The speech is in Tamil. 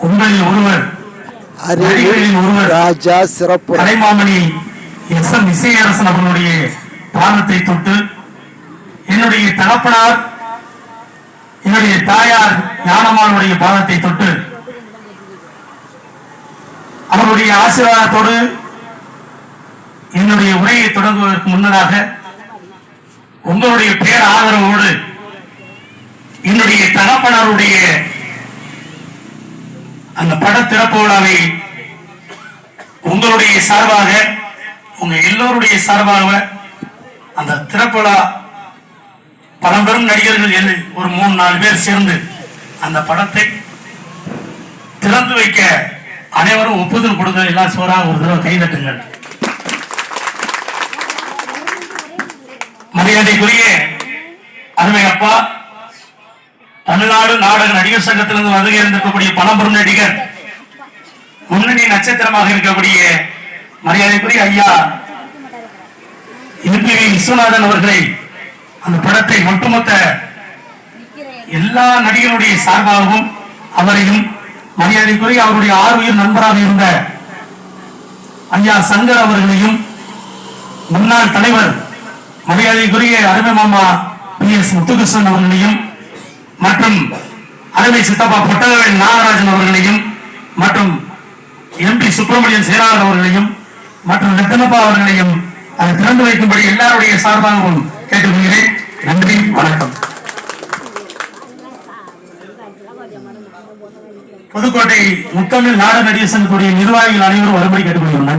உங்களில் ஒருவர் ராஜா சிறப்பு கலைமாமணி எஸ்.எம். இசையரசன் அவர்களுடைய பாதத்தை தொட்டு, என்னுடைய தகப்பனார் என்னுடைய தாயார் ஞானம்மாளுடைய பாதத்தை தொட்டு அவருடைய ஆசீர்வாதத்தோடு என்னுடைய உரையை தொடங்குவதற்கு முன்னதாக உங்களுடைய பேர் ஆதரவோடு என்னுடைய தகப்பனாருடைய அந்த பட திறப்பு விழாவை உங்களுடைய சார்பாக, உங்க எல்லோருடைய சார்பாக அந்த திறப்பு விழா பழம்பெரும் நடிகர்கள் ஒரு 3-4 பேர் சேர்ந்து அந்த படத்தை திறந்து வைக்க அனைவரும் ஒப்புதல் கொடுங்க. எல்லாம் சோறாக ஒரு தடவை கைதட்டுங்கள். மரியாதைக்குரிய அருமை அப்பா, தமிழ்நாடு நாடக நடிகர் சங்கத்திலிருந்து வருகை இருந்திருக்கக்கூடிய பழம்பெரும் நடிகர், முன்னணி நட்சத்திரமாக இருக்கக்கூடிய மரியாதைக்குரிய ஐயா எம்பி விஸ்வநாதன் அவர்களை அந்த படத்தை ஒட்டுமொத்த எல்லா நடிகருடைய சார்பாகவும் அவரையும், மரியாதைக்குரிய அவருடைய ஆர்வீர் நண்பராக இருந்த ஐயா சங்கர் அவர்களையும், முன்னாள் தலைவர் மரியாதைக்குரிய அருமை மாமா பி.எஸ். முத்துகிருஷ்ணன் அவர்களையும், மற்றும் அருமை சித்தப்பா பொட்டவேல் நாகராஜன் அவர்களையும், மற்றும் எம்பி சுப்பிரமணியன் சேனாளர் அவர்களையும், மற்றும் ரத்தனப்பா அவர்களையும் அதை திறந்து வைக்கும்படி எல்லாருடைய சார்பாகவும் கேட்டுக்கொள்கிறேன். நன்றி, வணக்கம். புதுக்கோட்டை முத்தமிழ் நாடக நடிகர் சங்கத்துடைய நிர்வாகிகள் அனைவரும் வரும்படி கேட்டுக்கொள்கிறோம்.